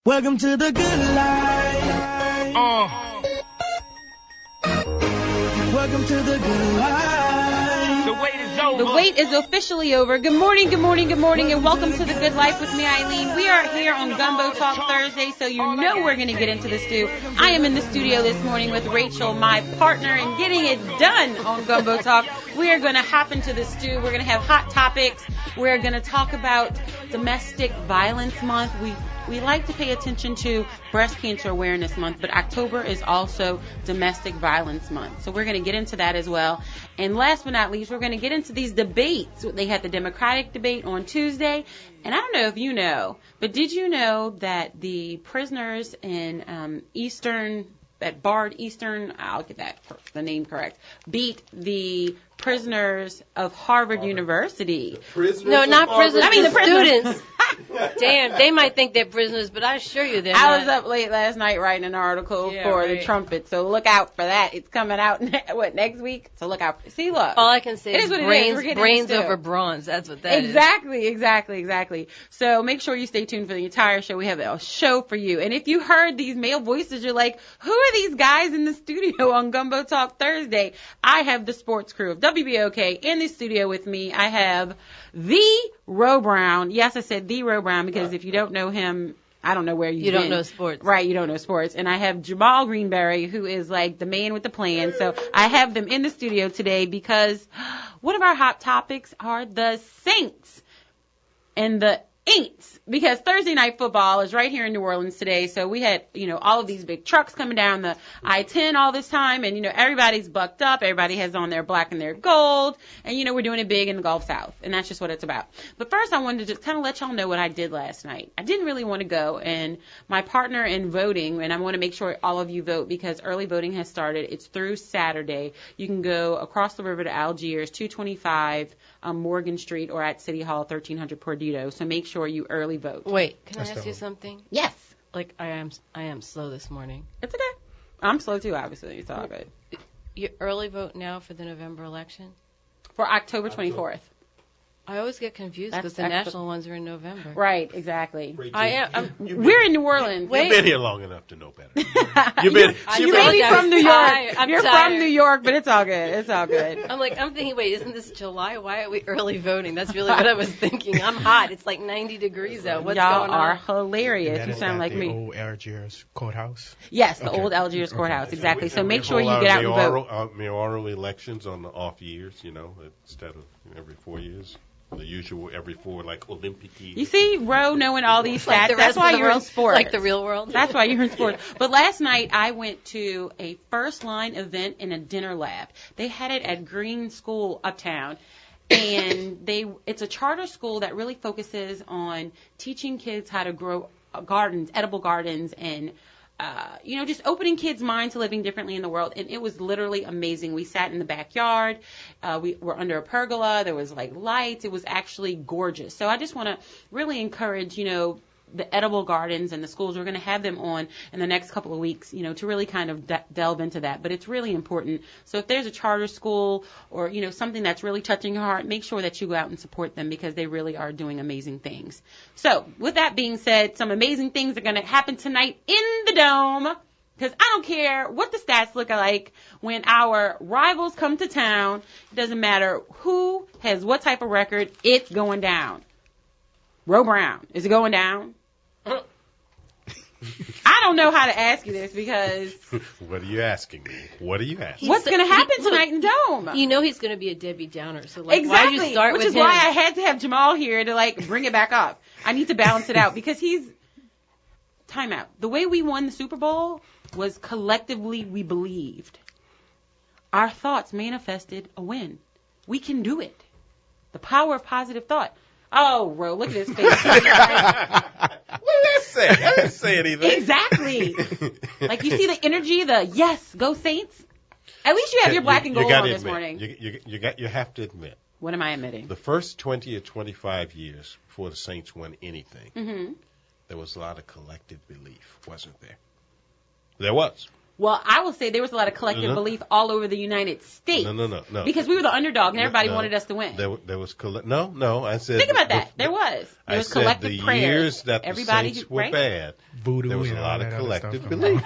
Welcome to the good life. Welcome to the good life. The wait is over. The wait is officially over. Good morning, good morning, good morning, and welcome to the Good Life with me, Eileen. We are here on Gumbo Talk Thursday, so you know we're going to get into the stew. I am in the studio this morning with Rachel, my partner, and getting it done on Gumbo Talk. We are going to hop into the stew. We're going to have hot topics. We're going to talk about Domestic Violence Month. We like to pay attention to Breast Cancer Awareness Month, but October is also Domestic Violence Month. So we're going to get into that as well. And last but not least, we're going to get into these debates. They had the Democratic debate on Tuesday. And I don't know if you know, but did you know that the prisoners in Bard Eastern, I'll get the name correct, beat the prisoners of Harvard University. No, not prisoners. I mean the students. Damn, they might think they're prisoners, but I assure you they're not. I was up late last night writing an article for the Trumpet, so look out for that. It's coming out next week? So look out. See, look. All I can say is brains over bronze. That's what that is. Exactly. So make sure you stay tuned for the entire show. We have a show for you. And if you heard these male voices, you're like, who are these guys in the studio on Gumbo Talk Thursday? I have the sports crew of WBOK in the studio with me. I have the Ro Brown. Yes, I said the Ro Brown because if you don't know him, I don't know where you've been. You don't know sports. Right, you don't know sports. And I have Jamal Greenberry, who is like the man with the plan. So I have them in the studio today because one of our hot topics are the Saints and the Aints. Because Thursday night football is right here in New Orleans today. So we had, all of these big trucks coming down the I-10 all this time. And, everybody's bucked up. Everybody has on their black and their gold. And, we're doing it big in the Gulf South. And that's just what it's about. But first, I wanted to just kind of let y'all know what I did last night. I didn't really want to go. And my partner in voting, and I want to make sure all of you vote because early voting has started. It's through Saturday. You can go across the river to Algiers, 225 Morgan Street, or at City Hall, 1300 Perdido. So make sure you early vote. Wait, can I ask you something? Yes. Like, I am slow this morning. It's okay. I'm slow too, obviously. It's all good. You early vote now for the November election? For October 24th. I always get confused because the national ones are in November. Right, exactly. We're in New Orleans. You've been here long enough to know better. You may be from New York. You're from New York, but it's all good. It's all good. I'm thinking, wait, isn't this July? Why are we early voting? That's really what I was thinking. I'm hot. It's like 90 degrees out. What's Y'all going on? are hilarious. You sound like me. The old Algiers courthouse? Yes, the old Algiers courthouse, exactly. So make sure you get out and vote. Mayoral elections on the off years, instead of every 4 years. The usual every 4, like Olympic years. You see, Ro knowing all these stats. Like That's why you're in sports. Like the real world. That's why you're in sports. But last night, I went to a first line event in a dinner lab. They had it at Green School Uptown. And it's a charter school that really focuses on teaching kids how to grow gardens, edible gardens, and just opening kids' minds to living differently in the world. And it was literally amazing. We sat in the backyard. We were under a pergola. There was lights. It was actually gorgeous. So I just want to really encourage, the edible gardens and the schools. We're going to have them on in the next couple of weeks, to really kind of delve into that. But it's really important. So if there's a charter school or, something that's really touching your heart, make sure that you go out and support them because they really are doing amazing things. So with that being said, some amazing things are going to happen tonight in the Dome because I don't care what the stats look like when our rivals come to town. It doesn't matter who has what type of record, it's going down. Ro Brown, is it going down? I don't know how to ask you this because... What are you asking me? What's going to happen tonight in Dome? He's going to be a Debbie Downer. So exactly. Why did you start Which with is him? why I had to have Jamal here to bring it back up. I need to balance it out because time out. The way we won the Super Bowl was collectively we believed. Our thoughts manifested a win. We can do it. The power of positive thought. Oh, Ro, look at his face. What did I say? I didn't say anything. Exactly. You see the energy, the yes, go Saints. At least you have your black and gold on this morning. You have to admit. What am I admitting? The first 20 or 25 years before the Saints won anything, there was a lot of collective belief, wasn't there? There was. Well, I will say there was a lot of collective belief all over the United States. No. Because we were the underdog and everybody wanted us to win. There was no. I said. Think about that. There was collective the prayers. years that Everybody the Saints were bad. Voodoo There was a and lot all of that other collective stuff. belief.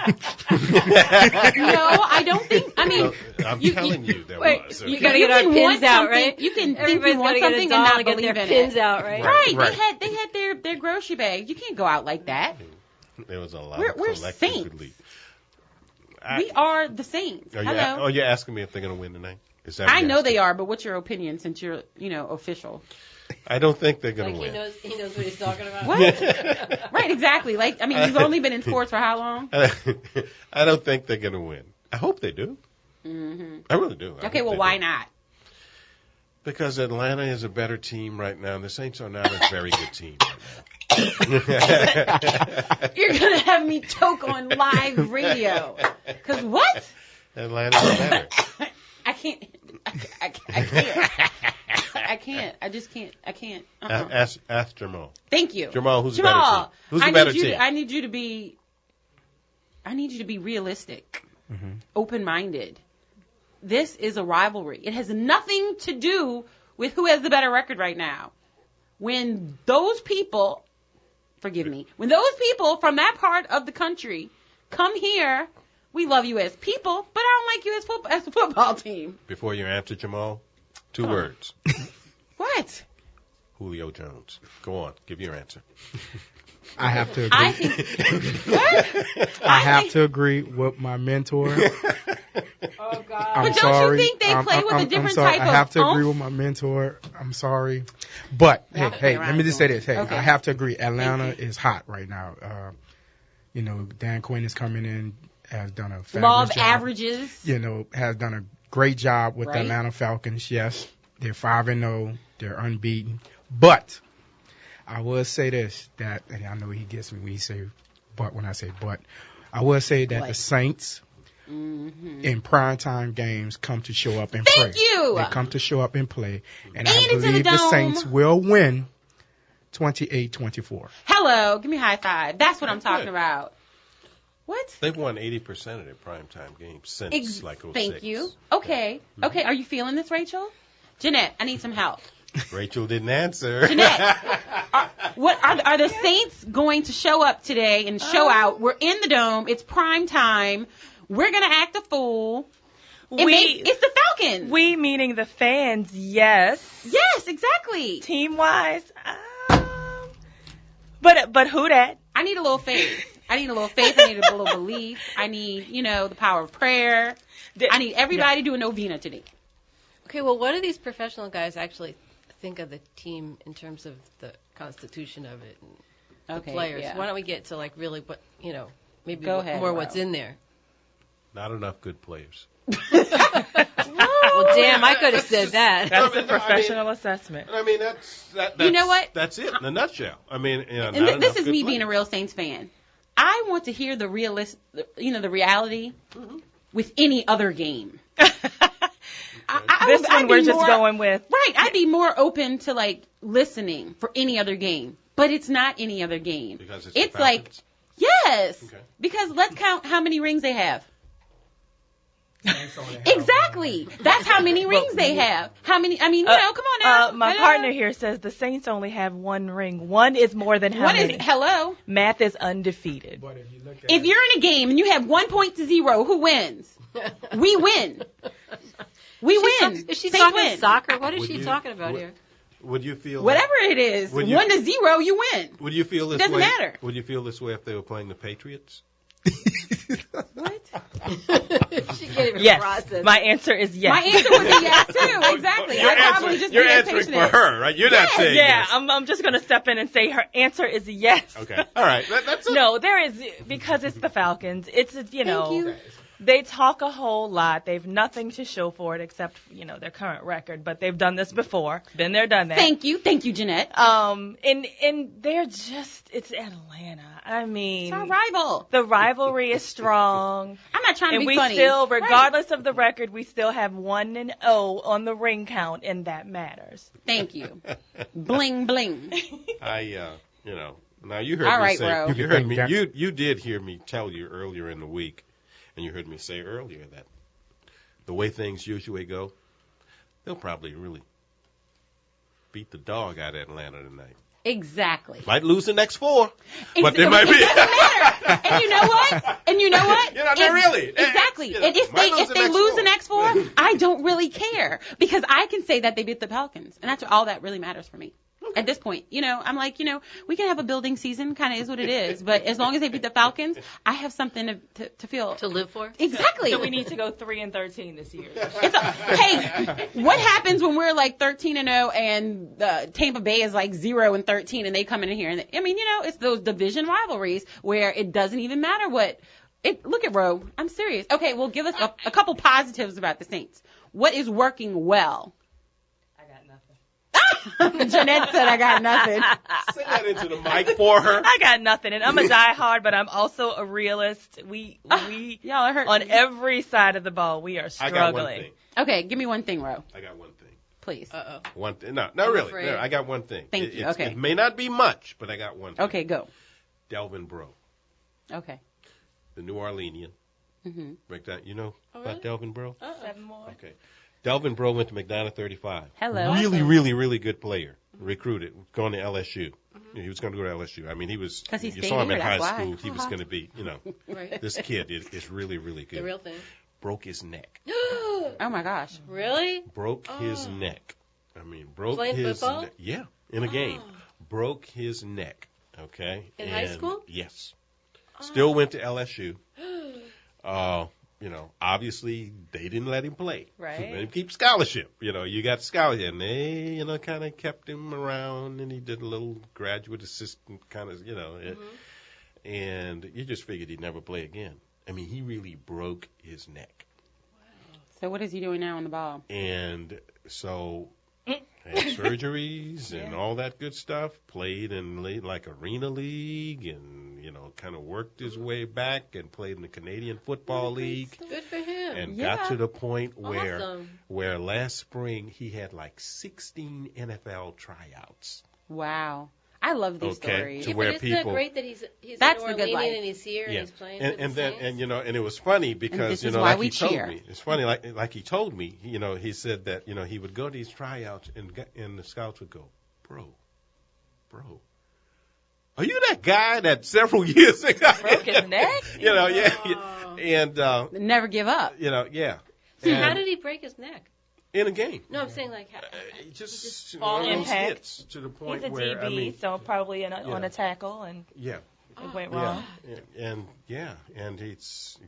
No, I don't think. I mean, I'm telling you, there was. You okay? gotta get our can pins want out, something- right? you can think Everybody's you want gotta get a something and doll not and get believe their in pins it. out, right? Right. They had their grocery bags. You can't go out like that. There was a lot We're of collective saints. belief. We are the Saints. Hello. You're asking me if they're going to win tonight? Is that what I you're know asking? they are, but what's your opinion since you're, official? I don't think they're going Like to win. he knows what he's talking about. What? Right, exactly. Like, I mean, you've only been in sports for how long? I don't think they're going to win. I hope they do. Mm-hmm. I really do. Okay, well, why not? Because Atlanta is a better team right now, and the Saints are not a very good team right now. You're going to have me choke on live radio. Because what? Atlanta's better. I can't. I can't. I can't. I just can't. I can't. Ask Jamal. Thank you. Jamal, who's the better team? Who's the better team? I need you to be realistic, open-minded. This is a rivalry. It has nothing to do with who has the better record right now. When those people, when those people from that part of the country come here, we love you as people, but I don't like you as a football team. Before you answer, Jamal, 2 words. What? Julio Jones. Go on. Give your answer. I have to agree. I think. What? I have to agree with my mentor. Oh God. I'm But don't sorry. you think they play with a different I'm sorry. type I of have to agree oomph? with my mentor. I'm sorry. But, Y'all hey, play let around me just say doing this. Hey, Okay. I have to agree. Atlanta Thank you. is hot right now. Dan Quinn is coming in, has done a Law fabulous of job. averages. Has done a great job with the Right. Atlanta Falcons. Yes, they're 5-0. They're unbeaten. But I will say this, and I know he gets me when he say but when I say but. I will say that What? the Saints in primetime games come to show up and Thank play. you. They come to show up and play. And And I it's in the believe the dome. Saints will win 28-24. Hello, give me a high five. That's what I'm talking about. What? They've won 80% of their primetime games since like 06. Thank you. Okay. Okay, are you feeling this, Rachel? Jeanette, I need some help. Rachel didn't answer. Jeanette, are the Saints going to show up today and show out? We're in the dome. It's prime time. We're going to act a fool. It's the Falcons. We meaning the fans, yes. Yes, exactly. Team wise, but who that? I need a little faith. I need a little belief. I need, the power of prayer. I need everybody doing novena today. Okay, well, what do these professional guys actually think of the team in terms of the constitution of it and the players? Yeah. Why don't we get to like really what maybe Go ahead, more Ro. what's in there? Not enough good players. Well, damn, I could have said that. That's a professional assessment. I mean, that's You know what? That's it in a nutshell. I mean, And not this enough is good me being a players. real Saints fan. I want to hear the the reality with any other game. This one we're just going with. Right, I'd be more open to like listening for any other game, but it's not any other game. Because it's the like Falcons? yes, Okay. because let's count how many rings they have. Exactly, that's how many rings they have. How many? I mean, come on now. My Hello? partner here says the Saints only have 1 ring. 1 is more than how What many? is hello? Math is undefeated. But if you look at If you're in a game and you have 1-0, who wins? We win. We win. Is she Saints talking win. soccer? What is Would she you- talking about would- here? Would you feel Whatever it is, Would you- 1-0, you win. Would you feel this Doesn't way? matter. Would you feel this way if they were playing the Patriots? What? She can't even Yes. process. My answer is yes. My answer would be yes too. Exactly. You're I probably just you're be a answering for patient. her, right? You're not saying Yeah, yes. I'm just going to step in and say her answer is yes. Okay. All right. That's a, No, there is, because it's the Falcons. It's, Thank you. They talk a whole lot. They've nothing to show for it except, their current record. But they've done this before. Been there, done that. Thank you, Jeanette. And they're just, it's Atlanta. I mean, It's our rival. the rivalry is strong. I'm not trying to And be we funny. still, Right. regardless of the record, we still have 1-0 on the ring count, and that matters. Thank you. Bling bling. now you heard All me right, say, bro. you heard me, you did hear me tell you earlier in the week And you heard me say earlier that the way things usually go, they'll probably really beat the dog out of Atlanta tonight. Exactly. Might lose the next 4, but they might be. It doesn't matter. And you know what? Not really. Exactly. You know, And if might they lose the next 4, I don't really care because I can say that they beat the Pelicans, and that's all that really matters for me. At this point, I'm like, we can have a building season, kind of is what it is. But as long as they beat the Falcons, I have something to feel. To live for? Exactly. So we need to go 3-13 this year. Hey, what happens when we're like 13-0 and Tampa Bay is like 0-13 and they come in here? And it's those division rivalries where it doesn't even matter what. Look at Roe. I'm serious. Okay, well, give us a couple positives about the Saints. What is working well? Jeanette said I got nothing. Say that into the mic for her. I got nothing, and I'm a diehard, but I'm also a realist. Y'all are hurting on me. every side of the ball, we are struggling. I got one thing. Okay, give me one thing, Ro. I got one thing. Please. One thing. No, not really. afraid. No, I got one thing. Thank you. Okay. It may not be much, but I got one thing. Okay, go. Delvin Breaux, Okay. the New Orleanian. Mm-hmm. Break that. You know Oh, about really? Delvin Breaux? 7 more. Okay. Delvin Breaux went to McDonough 35. Hello. Really, really, really good player. Recruited, going to LSU. He was going to go to LSU. I mean, he was. 'Cause he you stayed saw him here, in high that's why. school. He was going to be, Right. this kid is really, really good. The real thing. Broke his neck. Oh my gosh. Really? Broke his neck. I mean, broke Playing his football? neck. Yeah, in a game. Broke his neck. Okay. In high school? Yes. Still went to LSU. Obviously they didn't let him play. Right. Let him keep scholarship. You got scholarship. And they, kind of kept him around, and he did a little graduate assistant kind of, and you just figured he'd never play again. I mean, he really broke his neck. So what is he doing now on the ball? And so had surgeries and all that good stuff, played in like Arena League and, kind of worked his way back and played in the Canadian Football League Good for him. and Yeah. got to the point Awesome. where last spring he had like 16 NFL tryouts. Wow. I love these Okay. stories. To Yeah, where but isn't that people- great that he's That's an the good Orleanian life. and he's here and Yeah. he's playing And for the then Saints? and it was funny because this is why like we he told cheer. me, it's funny like he told me, he said that he would go to these tryouts and the scouts would go, bro, are you that guy that several years ago Broke his neck? and Never give up. yeah. So And how did he break his neck? in a game? No, I'm saying like how, Just fall one of those impact. hits to the point He's a where DB, so probably on a tackle, and yeah. it went wrong. And he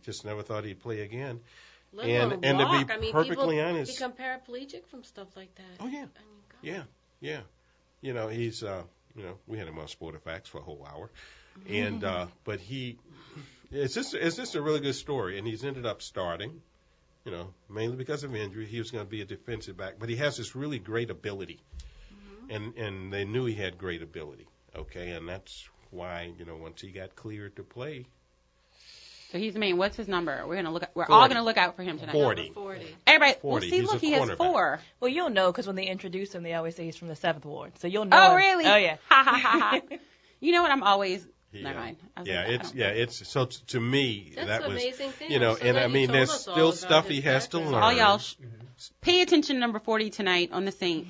just never thought he'd play again. let And- alone and to be walk. I mean, perfectly people honest- become paraplegic from stuff like that. Oh, yeah. I mean, God. Yeah. He's we had him on Sport Facts for a whole hour, and but it's just a really good story, and he's ended up starting, mainly because of injury. He was going to be a defensive back, but he has this really great ability, and they knew he had great ability. Okay, and that's why once he got cleared to play. So he's what's his number? We're all 40. gonna look out for him tonight. 40. 40. Everybody, 40. see, He's look, a he has cornerback. 4. Well, you'll know because when they introduce him, they always say he's from the 7th Ward. So you'll know. Oh, him. really? Oh, yeah. Ha ha ha ha. You know what? I'm always. He, Never mind. I was Yeah, like, I it's don't- yeah, it's so to me That's that an was amazing thing. and glad I you mean told there's us all still about stuff his he has to background. learn. All y'all, pay attention. Number 40 tonight on the Saints.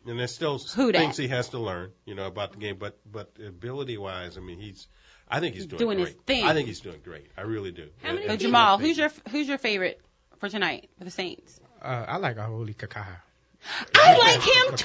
And there's still Who dat? things he has to learn, about the game. But ability wise, I mean, I think he's Doing great. his thing. I think he's doing great. I really do. How many So people- Jamal, who's your favorite for tonight for the Saints? I like Aholi Kakaha. I like him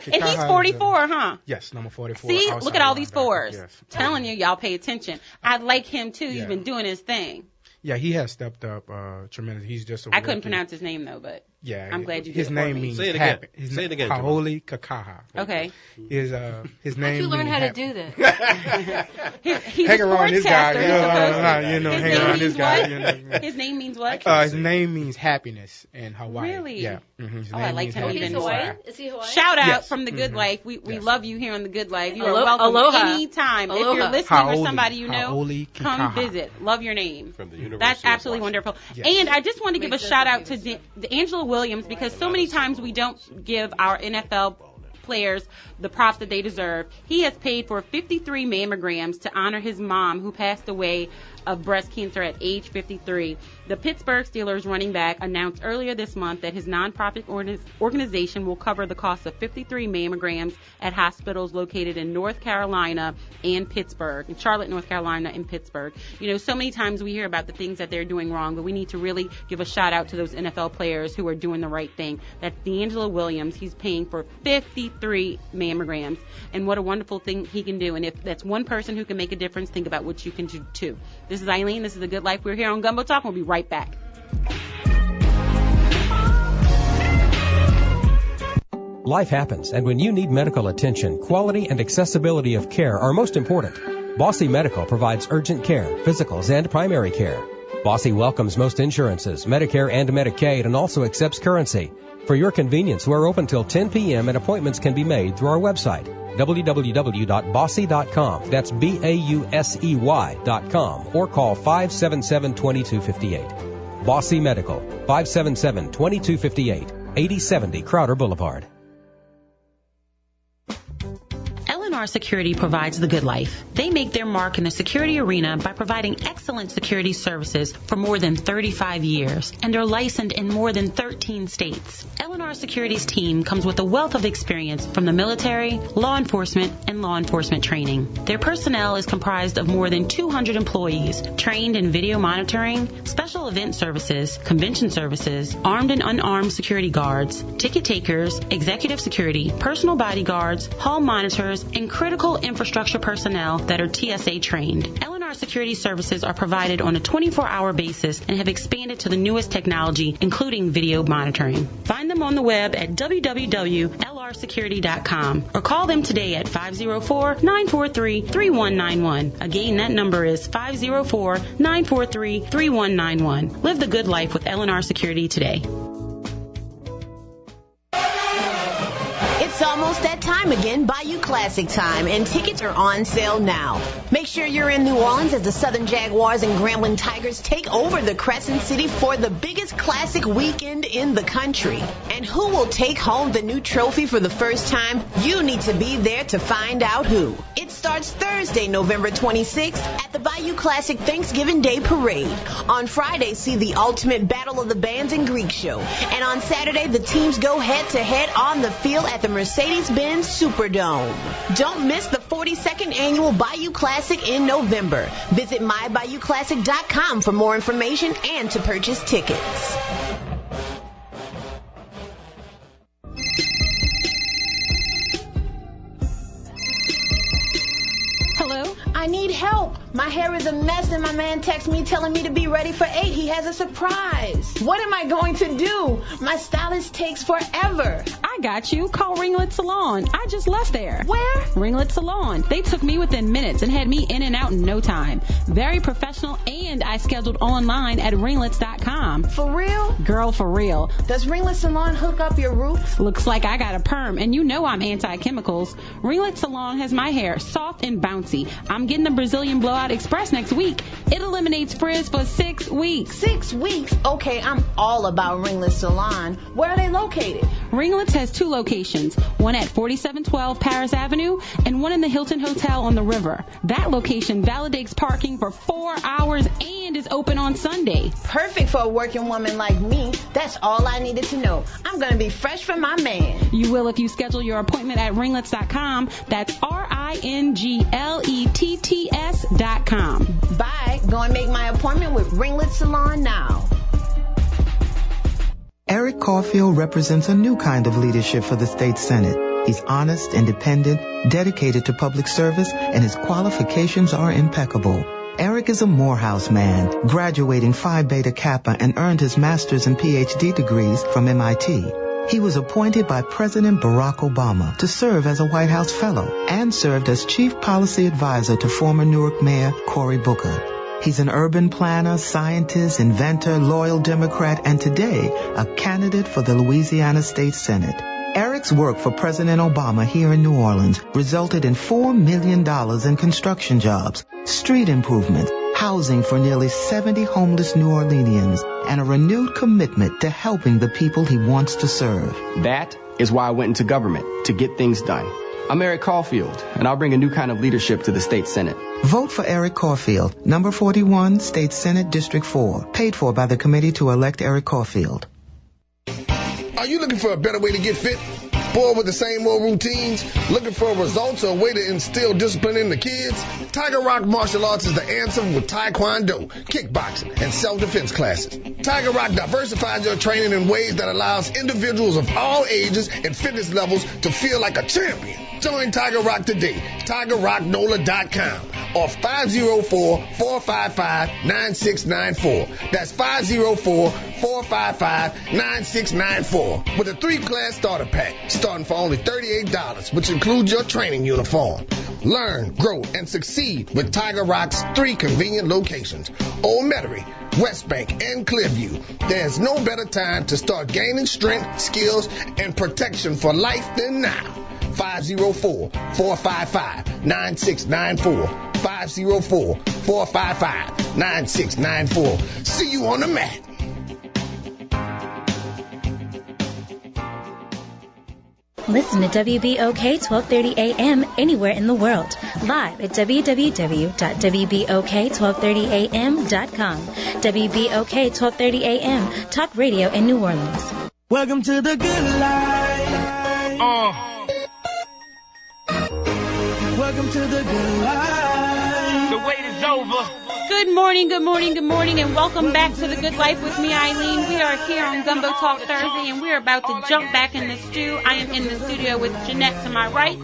too, and he's 44, huh? Yes, number 44. See, outside look at all these linebacker, 4s. Yes. Telling you, y'all pay attention. I like him too. He's Yeah. been doing his thing. Yeah, he has stepped up tremendously. He's just a I couldn't rookie. pronounce his name though, but Yeah, I'm glad you did His it for name me. means Say it again. happy. Say it again, Jamal. Aholi Kakaha. okay. His How'd name. you learn means how to happy. do that? He's Hang a around this guy, sportscaster, you you're know, supposed to. hang His around name this means guy. what? You know. His name means what? His name means happiness in Hawaii. Really? Yeah. His Oh, name I liked means him Oh, even he's happiness. more. Hawaiian? Is he Hawaiian? Shout out Yes. from the Good Life. We Yes. love you here on the Good Life. You are Alo- welcome aloha. anytime. If Aloha. you're listening or Haoli. somebody you know, Haoli come Kikaha. visit. Love your name. From the University That's of absolutely Washington. wonderful. Yes. And I just want to give a Makes shout out sense. to Angela Williams because so many times we don't give our NFL players the props that they deserve. He has paid for 53 mammograms to honor his mom, who passed away of breast cancer at age 53. The Pittsburgh Steelers running back announced earlier this month that his nonprofit organization will cover the cost of 53 mammograms at hospitals located in North Carolina and Pittsburgh, in Charlotte, North Carolina, and Pittsburgh. You know, so many times we hear about the things that they're doing wrong, but we need to really give a shout out to those NFL players who are doing the right thing. That's D'Angelo Williams. He's paying for 53 mammograms, and what a wonderful thing he can do. And if that's one person who can make a difference, think about what you can do too. This is Eileen. This is The Good Life. We're here on Gumbo Talk. We'll be right back. Life happens, and when you need medical attention, quality and accessibility of care are most important. Bossy Medical provides urgent care, physicals, and primary care. Bossy welcomes most insurances, Medicare and Medicaid, and also accepts currency. For your convenience, we're open till 10 p.m. and appointments can be made through our website, www.bossy.com. That's BAUSEY.com, or call 577-2258. Bossy Medical, 577-2258, 8070 Crowder Boulevard. L&R Security provides the good life. They make their mark in the security arena by providing excellent security services for more than 35 years and are licensed in more than 13 states. L&R Security's team comes with a wealth of experience from the military, law enforcement, and law enforcement training. Their personnel is comprised of more than 200 employees trained in video monitoring, special event services, convention services, armed and unarmed security guards, ticket takers, executive security, personal bodyguards, hall monitors, and critical infrastructure personnel that are TSA trained. L&R Security services are provided on a 24-hour basis and have expanded to the newest technology, including video monitoring. Find them on the web at www.lrsecurity.com or call them today at 504-943-3191. Again, that number is 504-943-3191. Live the good life with L&R Security today. It's almost that time again, Bayou Classic time, and tickets are on sale now. Make sure you're in New Orleans as the Southern Jaguars and Grambling Tigers take over the Crescent City for the biggest classic weekend in the country. And who will take home the new trophy for the first time? You need to be there to find out who. It starts Thursday, November 26th at the Bayou Classic Thanksgiving Day Parade. On Friday, see the Ultimate Battle of the Bands and Greek Show. And on Saturday, the teams go head-to-head on the field at the Mercedes-Benz Superdome. Don't miss the 42nd annual Bayou Classic in November. Visit mybayouclassic.com for more information and to purchase tickets. Hello? I need help. My hair is a mess and my man texts me telling me to be ready for 8. He has a surprise. What am I going to do? My stylist takes forever. I got you. Call Ringlet Salon. I just left there. Where? Ringlet Salon. They took me within minutes and had me in and out in no time. Very professional, and I scheduled online at ringlets.com. For real? Girl, for real. Does Ringlet Salon hook up your roots? Looks like I got a perm, and you know I'm anti-chemicals. Ringlet Salon has my hair soft and bouncy. I'm getting the Brazilian Blowout Express next week. It eliminates frizz for 6 weeks. 6 weeks? Okay, I'm all about Ringlet Salon. Where are they located? Ringlets has 2 locations, one at 4712 Paris Avenue and one in the Hilton Hotel on the river. That location validates parking for 4 hours and is open on Sunday. Perfect for a working woman like me. That's all I needed to know. I'm going to be fresh for my man. You will if you schedule your appointment at ringlets.com. That's RINGLETTS.com. Bye. Go and make my appointment with Ringlet Salon now. Eric Caulfield represents a new kind of leadership for the state Senate. He's honest, independent, dedicated to public service, and his qualifications are impeccable. Eric is a Morehouse man, graduating Phi Beta Kappa and earned his master's and PhD degrees from MIT. He was appointed by President Barack Obama to serve as a White House fellow and served as chief policy advisor to former Newark Mayor Cory Booker. He's an urban planner, scientist, inventor, loyal Democrat, and today a candidate for the Louisiana State Senate. Eric's work for President Obama here in New Orleans resulted in $4 million in construction jobs, street improvements, housing for nearly 70 homeless New Orleanians, and a renewed commitment to helping the people he wants to serve. That is why I went into government, to get things done. I'm Eric Caulfield, and I'll bring a new kind of leadership to the state Senate. Vote for Eric Caulfield, number 41, State Senate, District 4. Paid for by the committee to elect Eric Caulfield. Are you looking for a better way to get fit? Bored with the same old routines? Looking for results or a way to instill discipline in the kids? Tiger Rock Martial Arts is the answer with Taekwondo, kickboxing, and self-defense classes. Tiger Rock diversifies your training in ways that allows individuals of all ages and fitness levels to feel like a champion. Join Tiger Rock today. TigerRockNola.com or 504-455-9694. That's 504-455-9694 with a 3-class starter pack starting for only $38, which includes your training uniform. Learn, grow, and succeed with Tiger Rock's 3 convenient locations: Old Metairie, West Bank, and Clearview. There's no better time to start gaining strength, skills, and protection for life than now. 504-455-9694. 504-455-9694. See you on the mat. Listen to WBOK 1230 AM anywhere in the world. Live at www.wbok1230am.com. WBOK 1230 AM, talk radio in New Orleans. Welcome to the good life. Welcome to the good life. The wait is over. Good morning, good morning, good morning, and welcome back to The Good Life with me, Eileen. We are here on Gumbo Talk Thursday, and we're about to jump back in the stew. I am in the studio with Jeanette to my right,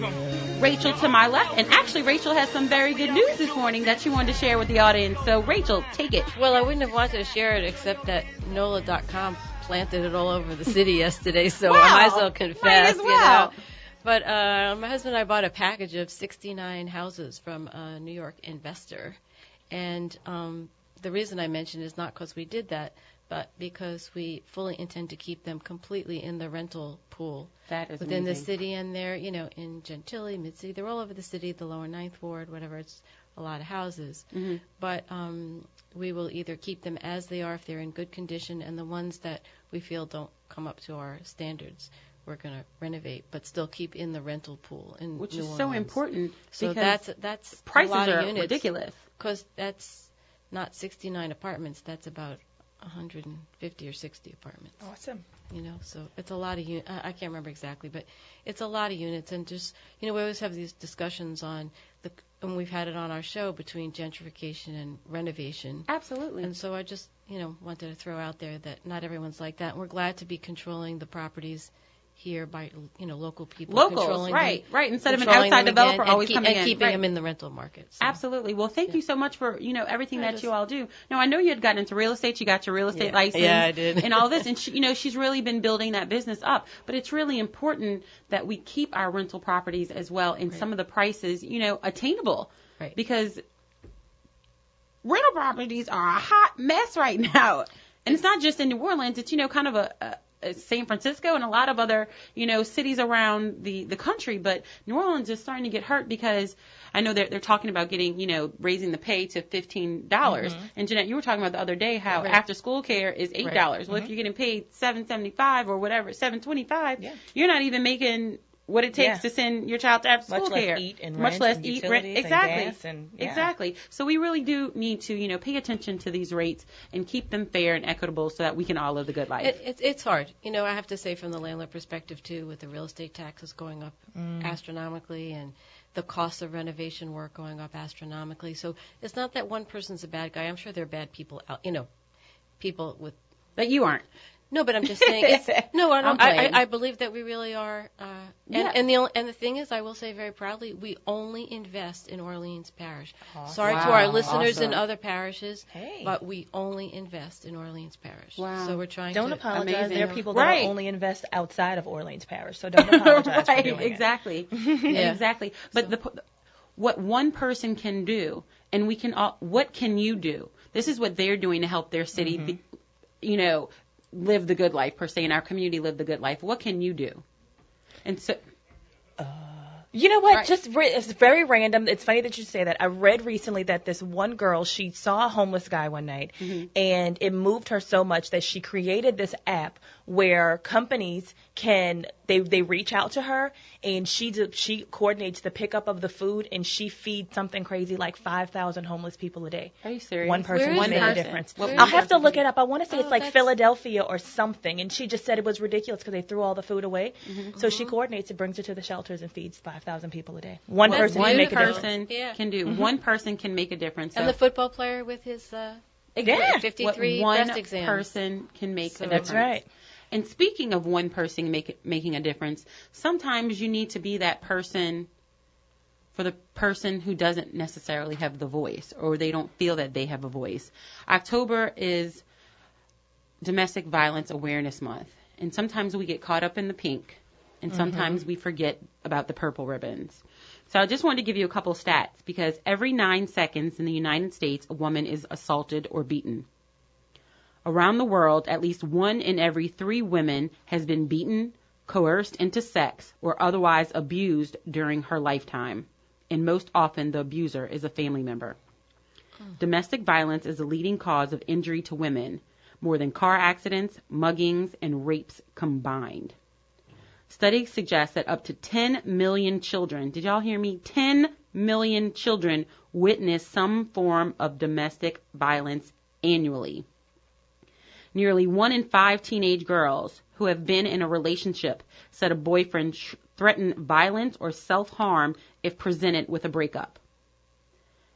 Rachel to my left, and actually Rachel has some very good news this morning that she wanted to share with the audience. So, Rachel, take it. Well, I wouldn't have wanted to share it except that NOLA.com planted it all over the city yesterday, so Wow. I might as well confess. Might as well. But my husband and I bought a package of 69 houses from a New York investor. And the reason I mention is not because we did that, but because we fully intend to keep them completely in the rental pool. That is within amazing. the city, and they're, in Gentilly, Mid-City. They're all over the city, the lower Ninth Ward, whatever. It's a lot of houses. Mm-hmm. But we will either keep them as they are if they're in good condition, and the ones that we feel don't come up to our standards, we're going to renovate, but still keep in the rental pool in Which New is so Orleans. important. So because that's prices a lot are of units. ridiculous. Because that's not 69 apartments. That's about 150 or 60 apartments. Awesome. So it's a lot of units. I can't remember exactly, but it's a lot of units. And just, we always have these discussions and we've had it on our show between gentrification and renovation. Absolutely. And so I just, wanted to throw out there that not everyone's like that. And we're glad to be controlling the properties here by, local people. Locals, right. Instead of an controlling outside them developer again, always coming in. and keeping right. them in the rental market. So. Absolutely. Well, thank you so much for, everything that you all do. Now, I know you had gotten into real estate. You got your real estate license. Yeah, I did. And all this. And, she's really been building that business up. But it's really important that we keep our rental properties as well and some of the prices, attainable. Right. Because rental properties are a hot mess right now. And it's not just in New Orleans. It's, kind of a San Francisco and a lot of other, cities around the country. But New Orleans is starting to get hurt because I know they're talking about getting, raising the pay to $15. Mm-hmm. And Jeanette, you were talking about the other day how after school care is $8. Right. Well, mm-hmm. if you're getting paid $7.75 or whatever, $7.25, you're not even making what it takes to send your child to after school care. Much less eat, rent, exactly. And gas and, Exactly. So we really do need to, pay attention to these rates and keep them fair and equitable so that we can all live the good life. It's hard. I have to say from the landlord perspective, too, with the real estate taxes going up astronomically and the cost of renovation work going up astronomically. So it's not that one person's a bad guy. I'm sure there are bad people out, people with... But you aren't. No, but I'm just saying. I believe that we really are. And the thing is, I will say very proudly, we only invest in Orleans Parish. Awesome. Sorry to our listeners in other parishes, but we only invest in Orleans Parish. Wow. So we're trying don't to. apologize. Amazing. There are people that only invest outside of Orleans Parish, so don't apologize for doing exactly. Exactly. But what one person can do, and we can all. What can you do? This is what they're doing to help their city. Live the good life, per se, in our community, live the good life. What can you do? And so, You know what? Right. It's very random. It's funny that you say that. I read recently that this one girl, she saw a homeless guy one night, and it moved her so much that she created this app where companies they reach out to her, and she coordinates the pickup of the food, and she feeds something crazy like 5,000 homeless people a day. Are you serious? One person One made a person. difference. Well, I'll have to look it up. I want to say it's like that's- Philadelphia or something, and she just said it was ridiculous because they threw all the food away. So she coordinates it, brings it to the shelters, and feeds 5,000 people a day. One person can make a difference. Can do. One person can make a difference. And the football player with his 53 one breast exams. person can make a difference. That's right. And speaking of one person making a difference, sometimes you need to be that person for the person who doesn't necessarily have the voice, or they don't feel that they have a voice. October is Domestic Violence Awareness Month, and sometimes we get caught up in the pink, and sometimes we forget about the purple ribbons. So I just wanted to give you a couple stats, because every 9 seconds in the United States, a woman is assaulted or beaten. Around the world, at least 1 in every 3 women has been beaten, coerced into sex, or otherwise abused during her lifetime. And most often, the abuser is a family member. Domestic violence is the leading cause of injury to women, more than car accidents, muggings, and rapes combined. Studies suggest that up to 10 million children, did y'all hear me? 10 million children witness some form of domestic violence annually. Nearly 1 in 5 teenage girls who have been in a relationship said a boyfriend threatened violence or self-harm if presented with a breakup.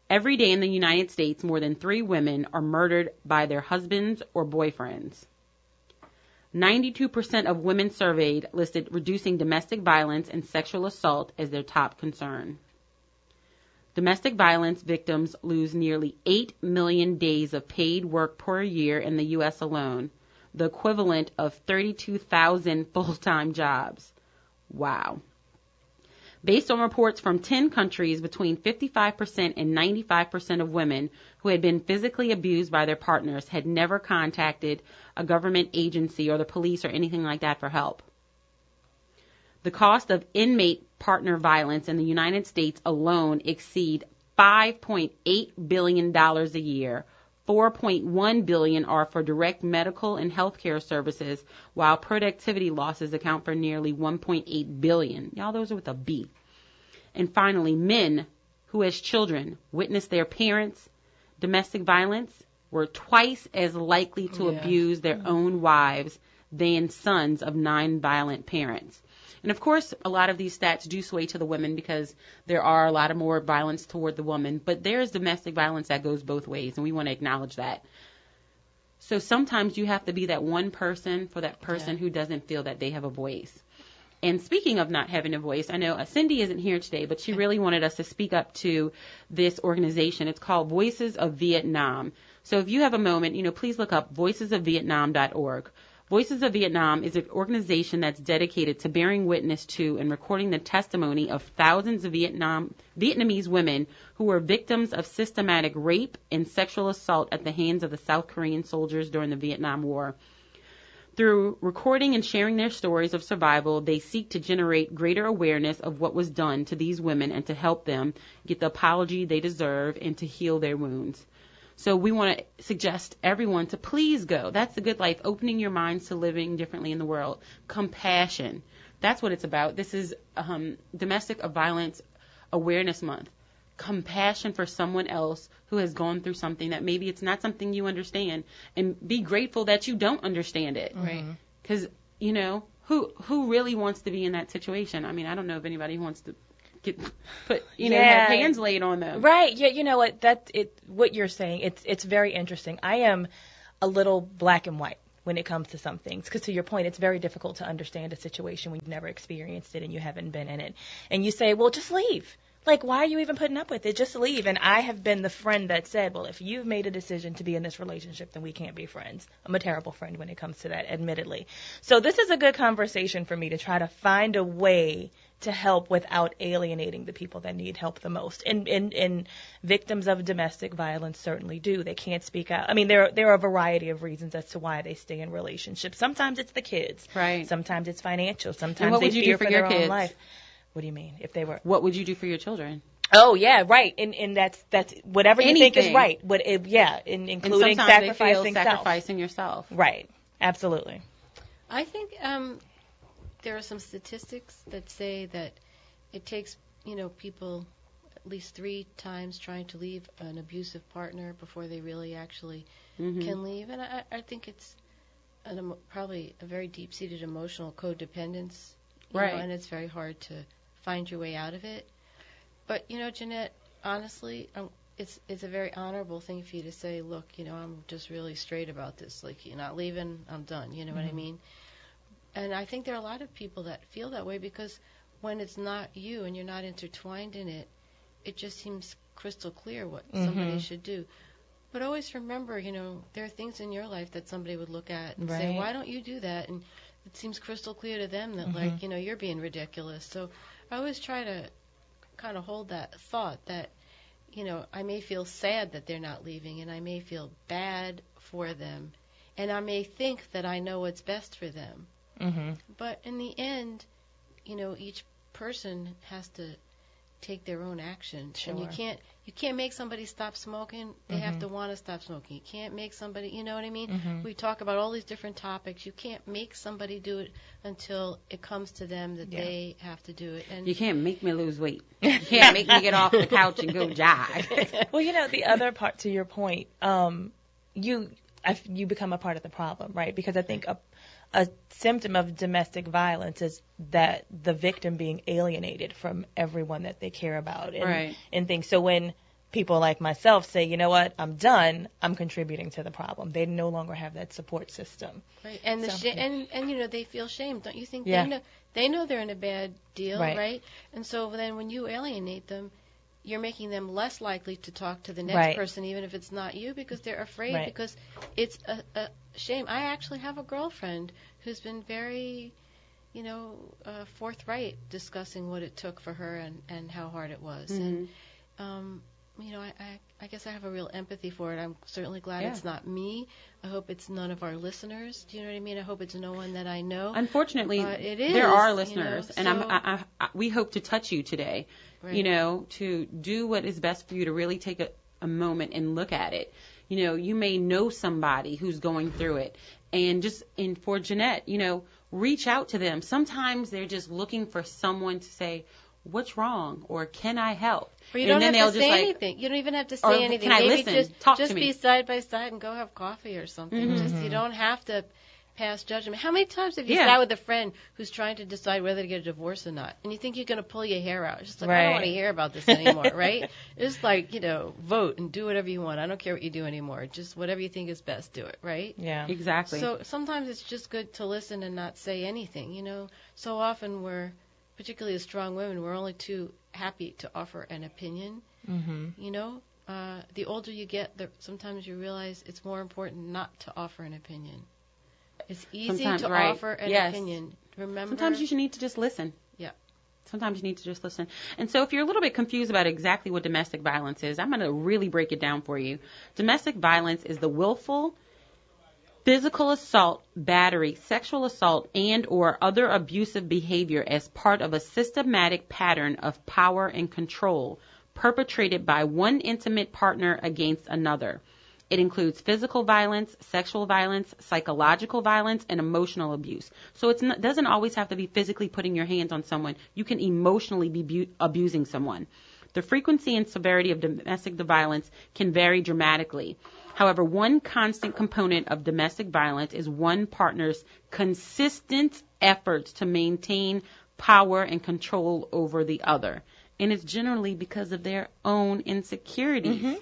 Every day in the United States, more than 3 women are murdered by their husbands or boyfriends. 92% of women surveyed listed reducing domestic violence and sexual assault as their top concern. Domestic violence victims lose nearly 8 million days of paid work per year in the U.S. alone, the equivalent of 32,000 full-time jobs. Wow. Based on reports from 10 countries, between 55% and 95% of women who had been physically abused by their partners had never contacted a government agency or the police or anything like that for help. The cost of inmate partner violence in the United States alone exceed $5.8 billion a year. $4.1 billion are for direct medical and healthcare services, while productivity losses account for nearly $1.8 billion. Y'all, those are with a B. And finally, men who as children witnessed their parents' domestic violence were twice as likely to abuse their own wives than sons of non-violent parents. And of course, a lot of these stats do sway to the women because there are a lot of more violence toward the woman, but there is domestic violence that goes both ways, and we want to acknowledge that. So sometimes you have to be that one person for that person who doesn't feel that they have a voice. And speaking of not having a voice, I know Cindy isn't here today, but she really wanted us to speak up to this organization. It's called Voices of Vietnam. So if you have a moment, please look up voicesofvietnam.org. Voices of Vietnam is an organization that's dedicated to bearing witness to and recording the testimony of thousands of Vietnamese women who were victims of systematic rape and sexual assault at the hands of the South Korean soldiers during the Vietnam War. Through recording and sharing their stories of survival, they seek to generate greater awareness of what was done to these women and to help them get the apology they deserve and to heal their wounds. So we want to suggest everyone to please go. That's the good life, opening your minds to living differently in the world. Compassion. That's what it's about. This is Domestic Violence Awareness Month. Compassion for someone else who has gone through something that maybe it's not something you understand, and be grateful that you don't understand it. Right. Because, who really wants to be in that situation? I mean, I don't know if anybody wants to have hands laid on them. Right. Yeah. You know what? What you're saying, it's very interesting. I am a little black and white when it comes to some things, because to your point, it's very difficult to understand a situation when you've never experienced it and you haven't been in it. And you say, well, just leave. Like, why are you even putting up with it? Just leave. And I have been the friend that said, well, if you've made a decision to be in this relationship, then we can't be friends. I'm a terrible friend when it comes to that, admittedly. So this is a good conversation for me to try to find a way to help without alienating the people that need help the most. And victims of domestic violence certainly do. They can't speak out. I mean, there are a variety of reasons as to why they stay in relationships. Sometimes it's the kids. Right. Sometimes it's financial. Sometimes they fear for their own life. What do you mean? If they were, what would you do for your children? Oh yeah, right. And that's whatever you think is right. Including sacrificing yourself. Right. Absolutely. I think there are some statistics that say that it takes, people at least 3 times trying to leave an abusive partner before they really actually can leave. And I think it's probably a very deep-seated emotional codependence, right? And it's very hard to find your way out of it. But, Jeanette, honestly, it's a very honorable thing for you to say, look, I'm just really straight about this. Like, you're not leaving, I'm done. You know what I mean? And I think there are a lot of people that feel that way because when it's not you and you're not intertwined in it, it just seems crystal clear what somebody should do. But always remember, there are things in your life that somebody would look at and say, why don't you do that? And it seems crystal clear to them that, you're being ridiculous. So I always try to kind of hold that thought that, I may feel sad that they're not leaving and I may feel bad for them and I may think that I know what's best for them. But in the end, each person has to take their own action. Sure. And you can't make somebody stop smoking. They have to want to stop smoking. You can't make somebody, you know what I mean? We talk about all these different topics. You can't make somebody do it until it comes to them that they have to do it. And you can't make me lose weight. You can't make me get off the couch and go jog. Well, the other part to your point, you become a part of the problem, right? Because I think a symptom of domestic violence is that the victim being alienated from everyone that they care about and things. So when people like myself say, you know what, I'm done, I'm contributing to the problem. They no longer have that support system. Right. And they feel shame. Don't you think they know they're in a bad deal, right? And so then when you alienate them, you're making them less likely to talk to the next person, even if it's not you, because they're afraid, because it's a shame. I actually have a girlfriend who's been very, forthright discussing what it took for her and how hard it was. And, I guess I have a real empathy for it. I'm certainly glad it's not me. I hope it's none of our listeners. Do you know what I mean? I hope it's no one that I know. Unfortunately, it is, there are listeners, and we hope to touch you today, to do what is best for you, to really take a moment and look at it. You may know somebody who's going through it, and for Jeanette, reach out to them. Sometimes they're just looking for someone to say, what's wrong, or can I help? Or you don't have to say anything. You don't even have to say anything. Can I Maybe listen? Talk just to me. Be side by side and go have coffee or something. You don't have to pass judgment. How many times have you sat with a friend who's trying to decide whether to get a divorce or not, and you think you're going to pull your hair out? It's just like, I don't want to hear about this anymore, right? It's like, vote and do whatever you want. I don't care what you do anymore. Just whatever you think is best, do it, right? Yeah. Exactly. So sometimes it's just good to listen and not say anything, So often particularly as strong women, we're only too happy to offer an opinion. The older you get, sometimes you realize it's more important not to offer an opinion. It's easy to offer an opinion. Remember, sometimes you need to just listen. Yeah. Sometimes you need to just listen. And so if you're a little bit confused about exactly what domestic violence is, I'm going to really break it down for you. Domestic violence is the willful physical assault, battery, sexual assault, and or other abusive behavior as part of a systematic pattern of power and control perpetrated by one intimate partner against another. It includes physical violence, sexual violence, psychological violence, and emotional abuse. So it doesn't always have to be physically putting your hands on someone. You can emotionally be abusing someone. The frequency and severity of domestic violence can vary dramatically. However, one constant component of domestic violence is one partner's consistent efforts to maintain power and control over the other. And it's generally because of their own insecurities.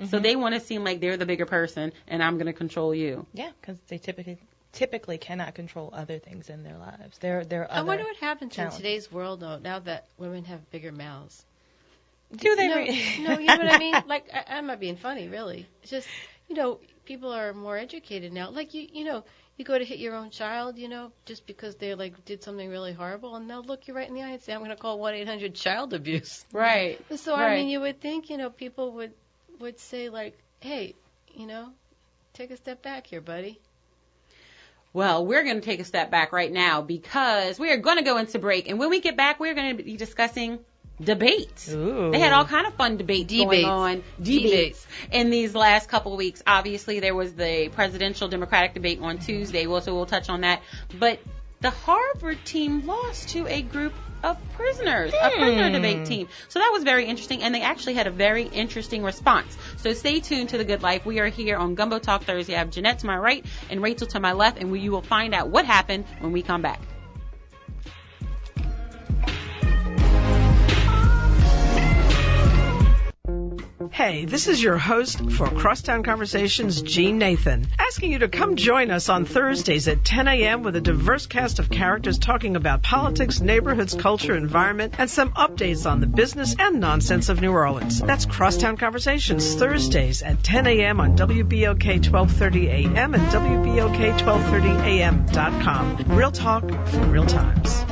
So they want to seem like they're the bigger person and I'm going to control you. Yeah, because they typically cannot control other things in their lives. I wonder what happens in today's world, though, now that women have bigger mouths. Do they? No, you know what I mean? Like, I'm not being funny, really. It's just, people are more educated now. Like, you go to hit your own child, just because they, did something really horrible, and they'll look you right in the eye and say, I'm going to call 1-800-CHILD-ABUSE. Right. So, I mean, you would think, people would say, hey, take a step back here, buddy. Well, we're going to take a step back right now because we are going to go into break. And when we get back, we're going to be discussing debates. Ooh. They had all kind of fun debates going on. Debates in these last couple of weeks. Obviously, there was the presidential Democratic debate on Tuesday. So we'll touch on that. But the Harvard team lost to a group of prisoners, a prisoner debate team. So that was very interesting, and they actually had a very interesting response. So stay tuned to The Good Life. We are here on Gumbo Talk Thursday. I have Jeanette to my right and Rachel to my left, and you will find out what happened when we come back. Hey, this is your host for Crosstown Conversations, Jean Nathan, asking you to come join us on Thursdays at 10 a.m. with a diverse cast of characters talking about politics, neighborhoods, culture, environment, and some updates on the business and nonsense of New Orleans. That's Crosstown Conversations, Thursdays at 10 a.m. on WBOK 1230 AM and WBOK 1230 AM.com. Real talk for real times.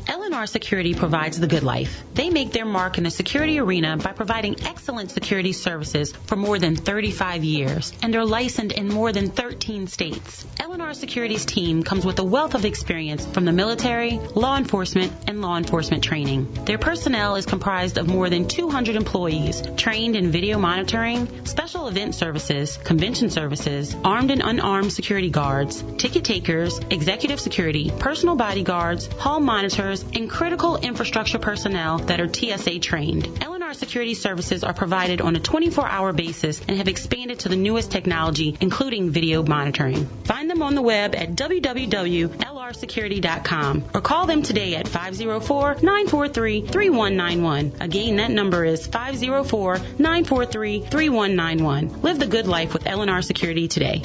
L&R Security provides the good life. They make their mark in the security arena by providing excellent security services for more than 35 years and are licensed in more than 13 states. L&R Security's team comes with a wealth of experience from the military, law enforcement, and law enforcement training. Their personnel is comprised of more than 200 employees trained in video monitoring, special event services, convention services, armed and unarmed security guards, ticket takers, executive security, personal bodyguards, hall monitors, and critical infrastructure personnel that are TSA trained. L&R Security services are provided on a 24-hour basis and have expanded to the newest technology, including video monitoring. Find them on the web at www.lrsecurity.com or call them today at 504-943-3191. Again, that number is 504-943-3191. Live the good life with L&R Security today.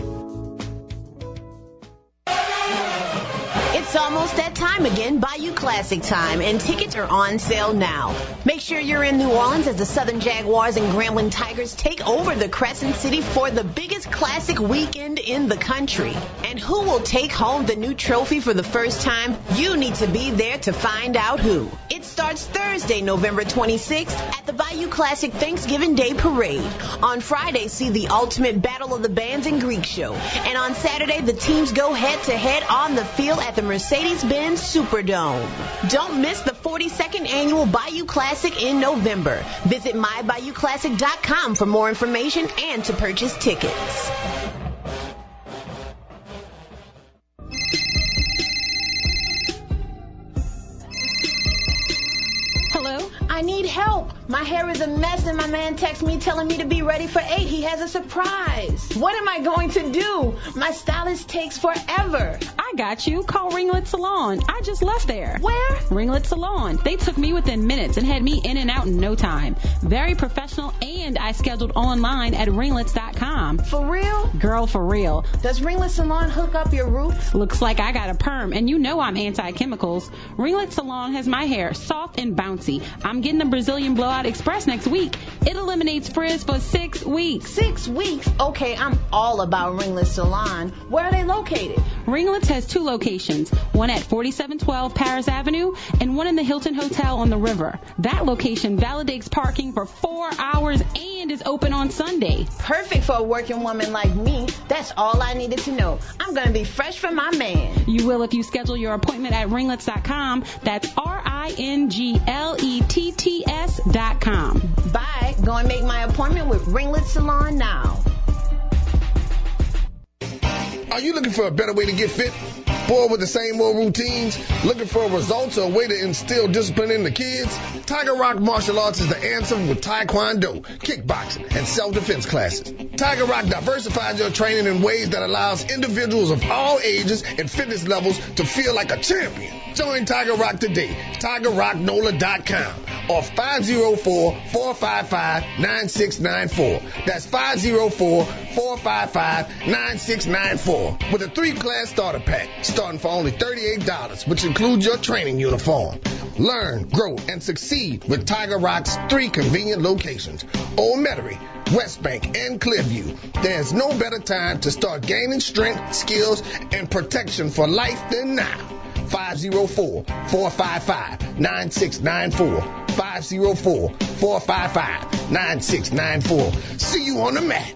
It's almost that time again, Bayou Classic time, and tickets are on sale now. Make sure you're in New Orleans as the Southern Jaguars and Grambling Tigers take over the Crescent City for the biggest classic weekend in the country. And who will take home the new trophy for the first time? You need to be there to find out who. It starts Thursday, November 26th at the Bayou Classic Thanksgiving Day Parade. On Friday, see the ultimate Battle of the Bands and Greek show. And on Saturday, the teams go head-to-head on the field at the Mercedes-Benz Superdome. Don't miss the 42nd annual Bayou Classic in November. Visit mybayouclassic.com for more information and to purchase tickets. Hello? I need help. My hair is a mess and my man texts me telling me to be ready for 8. He has a surprise. What am I going to do? My stylist takes forever. I got you. Call Ringlet Salon. I just left there. Where? Ringlet Salon. They took me within minutes and had me in and out in no time. Very professional, and I scheduled online at ringlets.com. For real? Girl, for real. Does Ringlet Salon hook up your roots? Looks like I got a perm, and you know I'm anti-chemicals. Ringlet Salon has my hair soft and bouncy. I'm getting a Brazilian Blowout Express next week. It eliminates frizz for 6 weeks. 6 weeks? Okay, I'm all about Ringlet Salon. Where are they located? Ringlets has 2 locations, one at 4712 Paris Avenue and one in the Hilton Hotel on the river. That location validates parking for 4 hours and is open on Sunday. Perfect for a working woman like me. That's all I needed to know. I'm going to be fresh for my man. You will if you schedule your appointment at ringlets.com. That's RINGLETTS.com. Bye. Go and make my appointment with Ringlet Salon now. Are you looking for a better way to get fit? Bored with the same old routines? Looking for results or a way to instill discipline in the kids? Tiger Rock Martial Arts is the answer with Taekwondo, kickboxing, and self-defense classes. Tiger Rock diversifies your training in ways that allows individuals of all ages and fitness levels to feel like a champion. Join Tiger Rock today. TigerRockNola.com or 504-455-9694. That's 504-455-9694 with a 3-class starter pack starting for only $38, which includes your training uniform. Learn, grow, and succeed with Tiger Rock's 3 convenient locations: Old Metairie, West Bank, and Clearview. There's no better time to start gaining strength, skills, and protection for life than now. 504-455-9694. 504-455-9694. See you on the mat.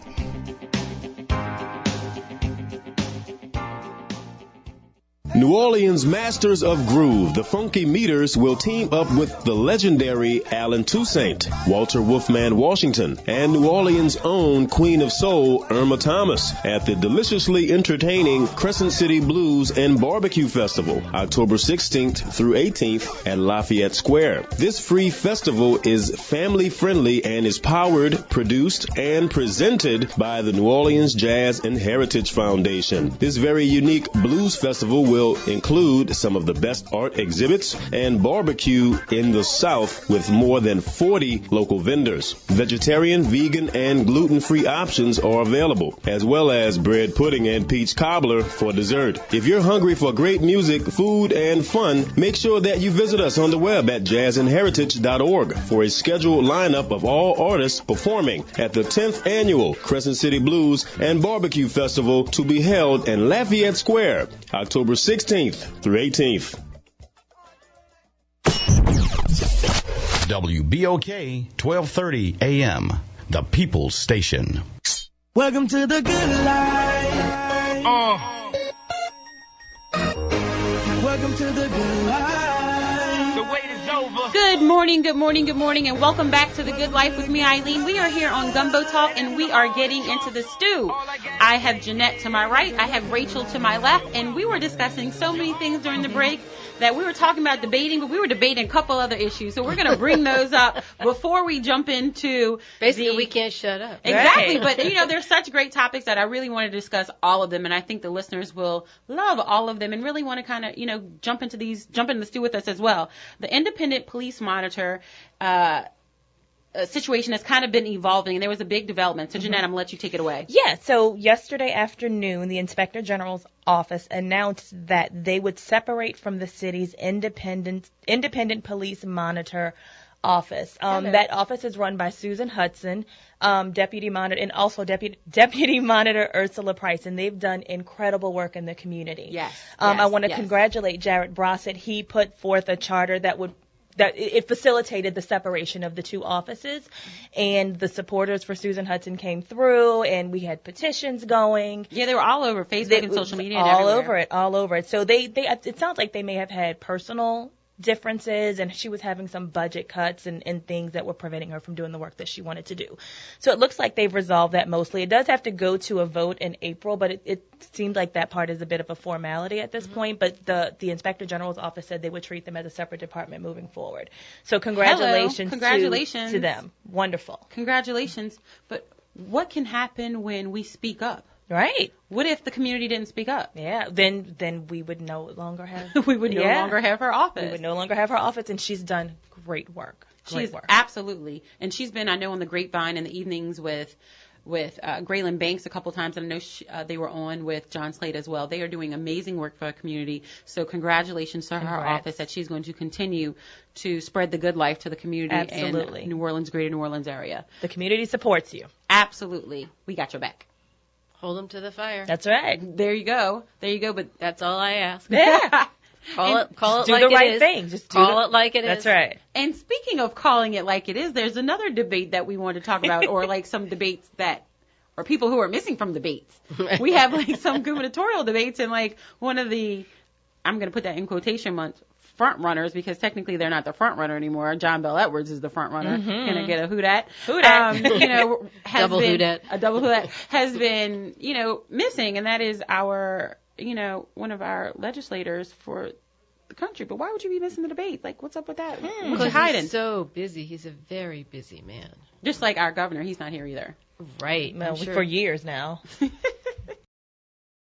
New Orleans Masters of Groove, the Funky Meters, will team up with the legendary Alan Toussaint, Walter Wolfman Washington, and New Orleans' own Queen of Soul, Irma Thomas, at the deliciously entertaining Crescent City Blues and Barbecue Festival, October 16th through 18th at Lafayette Square. This free festival is family-friendly and is powered, produced, and presented by the New Orleans Jazz and Heritage Foundation. This very unique blues festival will include some of the best art exhibits and barbecue in the South with more than 40 local vendors. Vegetarian, vegan, and gluten-free options are available, as well as bread pudding and peach cobbler for dessert. If you're hungry for great music, food, and fun, make sure that you visit us on the web at jazzandheritage.org for a scheduled lineup of all artists performing at the 10th Annual Crescent City Blues and Barbecue Festival to be held in Lafayette Square, October 16th through 18th. WBOK 1230 AM, the People's Station. Welcome to the good life. Welcome to the good life. The wait is over. Good morning, good morning, good morning, and welcome back to The Good Life with me, Eileen. We are here on Gumbo Talk, and we are getting into the stew. I have Jeanette to my right, I have Rachel to my left, and we were discussing so many things during the break that we were talking about debating, but we were debating a couple other issues. So we're going to bring those up before we jump into basically we can't shut up. Exactly. Right. But, you know, there's such great topics that I really want to discuss all of them. And I think the listeners will love all of them and really want to kind of, you know, jump into the stew with us as well. The Independent Police Monitor, situation has kind of been evolving, and there was a big development. So, Jeanette, I'm going to let you take it away. Yeah, so yesterday afternoon, the Inspector General's office announced that they would separate from the city's Independent Police Monitor office. That office is run by Susan Hudson, Deputy Monitor, and also Deputy Monitor Ursula Price, and they've done incredible work in the community. Yes. I want to congratulate Jared Brossett. He put forth a charter that it facilitated the separation of the two offices, and the supporters for Susan Hudson came through, and we had petitions going. Yeah, they were all over Facebook and social media. All over it. So it sounds like they may have had personal differences, and she was having some budget cuts and things that were preventing her from doing the work that she wanted to do. So it looks like they've resolved that mostly. It does have to go to a vote in April, but it seems like that part is a bit of a formality at this point. But the Inspector General's office said they would treat them as a separate department moving forward. So congratulations to them. Wonderful. Congratulations. But what can happen when we speak up? Right. What if the community didn't speak up? Yeah, then we would no longer have longer have her office. We would no longer have her office, and she's done great work. Absolutely. And she's been, I know, on the Grapevine in the evenings with Graylin Banks a couple times, and I know they were on with John Slade as well. They are doing amazing work for our community. So congratulations to her office that she's going to continue to spread the good life to the community in New Orleans, greater New Orleans area. The community supports you. Absolutely. We got your back. Hold them to the fire. That's right. There you go. But that's all I ask. Yeah. Call it like it is. Do the right thing. Just call it like it is. That's right. And speaking of calling it like it is, there's another debate that we want to talk about, or like some debates or people who are missing from debates. We have like some gubernatorial debates, and like one of the, I'm going to put that in quotation marks, front runners, because technically they're not the front runner anymore. John Bell Edwards is the front runner. Mm-hmm. Can I get a who dat? Who dat? Double who dat has been, missing, and that is our, one of our legislators for the country. But why would you be missing the debate? Like, what's up with that? What's you hiding? He's so busy. He's a very busy man. Just like our governor, he's not here either. Right. Well, for years now.